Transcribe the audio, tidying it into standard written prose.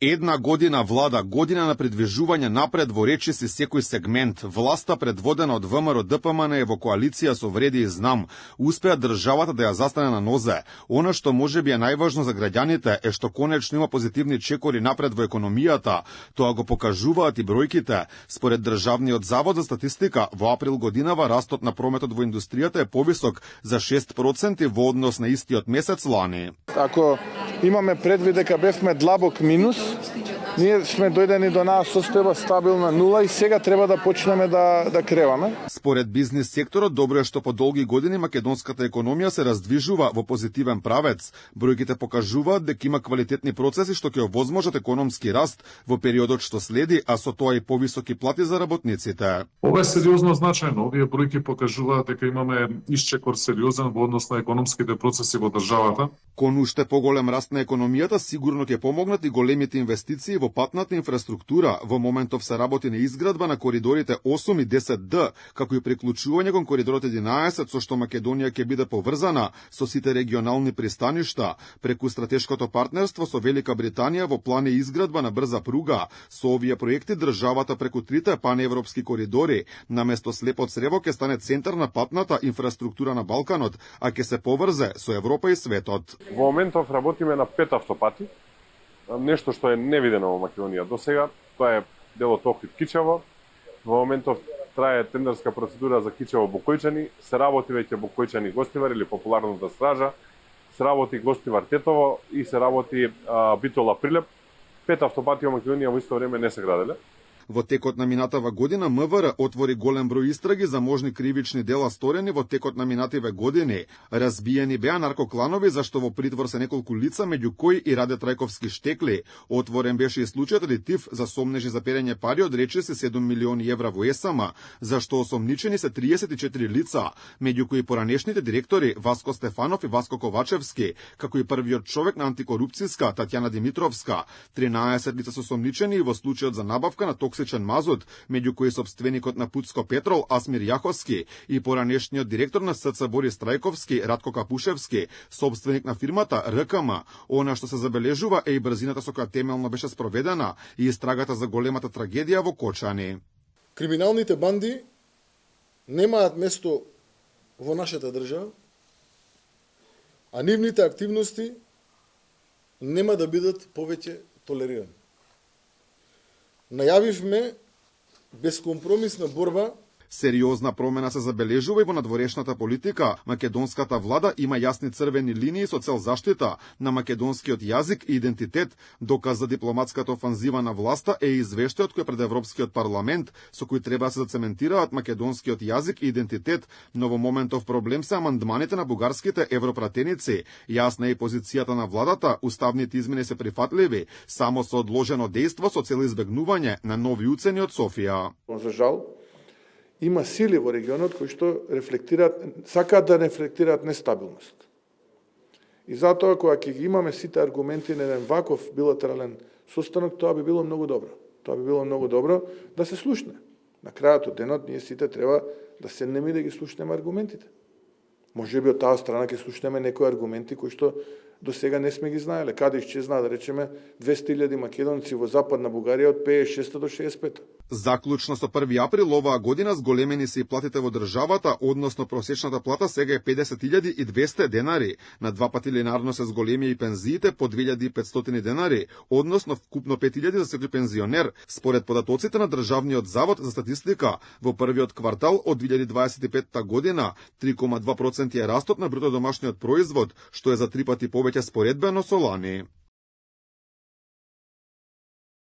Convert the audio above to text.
Една година влада, година на придвижување напред во речиси секој сегмент. Власта предводена од ВМРО ДПМН е во коалиција со Вреди и Знам. Успеа државата да ја застане на нозе. Она што можеби е најважно за граѓаните е што конечно има позитивни чекори напред во економијата. Тоа го покажуваат и бројките. Според Државниот завод за статистика, во април годинава растот на прометот во индустријата е повисок за 6% во однос на истиот месец лани. Ако имаме предвид дека бевме длабок минус, ние сме дојдени до нас состојба стабилна нула и сега треба да почнеме да креваме. Според бизнис секторот, добро е што по долги години македонската економија се раздвижува во позитивен правец. Бројките покажуваат дека има квалитетни процеси што ќе овозможат економски раст во периодот што следи, а со тоа и повисоки плати за работниците. Ова е сериозно значајно. Овие бројки покажуваат дека имаме исчекор сериозен во однос на економските процеси во државата. Кон уште поголем раст на економијата сигурно ќе помогнат и големите инвестиции во патната инфраструктура. Во моментов се работи на изградба на коридорите 8 и 10Д, како и приклучување кон коридорот 11, со што Македонија ќе биде поврзана со сите регионални пристаништа. Преку стратешкото партнерство со Велика Британија во план е изградба на брза пруга. Со овие проекти државата преку трите паневропски коридори наместо слепо црево ќе стане центар на патната инфраструктура на Балканот, а ќе се поврзе со Европа и светот. Во моментов работиме на 5 автопати, нешто што е невидено во Македонија досега. Тоа е делот Охрид-Кичево. Во моментов трае тендерска процедура за Кичево-Букојчани, се работи веќе Букојчани-Гостивар или популарната стража, се работи Гостивар-Тетово и се работи Битола-Прилеп. 5 автопати во Македонија во исто време не се граделе. Во текот на минатава година МВР отвори голем број истраги за можни кривични дела сторени во текот на минативе години. Разбиени беа наркокланови зашто во притвор се неколку лица, меѓу кои и Раде Трајковски Штекли. Отворен беше и случајот ретив за сомнежи за перење пари од речиси 7 милиони евра во ЕСАМ, зашто осомничени се 34 лица, меѓу кои поранешните директори Васко Стефанов и Васко Ковачевски, како и првиот човек на антикорупцијска Татјана Димитровска. 13 лица се осомничени и во случајот за набавка на токсичен мазут, меѓу кои собственикот на Путско Петрол Асмир Јаховски и поранешниот директор на СЦ Борис Трајковски Радко Капушевски, собственик на фирмата РКМ. Она што се забележува е и брзината со која темелно беше спроведена и истрагата за големата трагедија во Кочани. Криминалните банди немаат место во нашата држава, а нивните активности нема да бидат повеќе толерирани. Најавивме безкомпромисна борба. Сериозна промена се забележува и во надворешната политика. Македонската влада има јасни црвени линии со цел заштита на македонскиот јазик и идентитет. Доказ за дипломатската офанзива на власта е извештајот кој пред Европскиот парламент, со кој треба да се зацементираат македонскиот јазик и идентитет, но во моментов проблем се амандманите на бугарските европратеници. Јасна е и позицијата на владата, уставните измени се прифатливи, само со одложено дејство со цел избегнување на нови уцени од Софија. За жал, има сили во регионот кои што сакаат да рефлектираат нестабилност. И затоа, кога ќе ги имаме сите аргументи на еден ваков билатерален состанок, тоа би било многу добро. Тоа би било многу добро да се слушне. На крајот од денот, ние сите треба да седнеме и да ги слушнеме аргументите. Може би од таа страна ќе слушнеме некои аргументи кои што до сега не сме ги знаеле. Каде исчезна, да речеме, 200.000 македонци во Западна Бугарија од 56 до 65. Заклучно со 1 април оваа година зголемени се и платите во државата, односно просечната плата сега е 50.200 денари. На 2 пати линарно се зголеми и пензиите по 2.500 денари, односно вкупно 5.000 за секој пензионер. Според податоците на Државниот завод за статистика, во првиот квартал од 2025 година 3,2% е растот на бруто домашниот производ, што е за 3 пати повеќе споредбено со лани.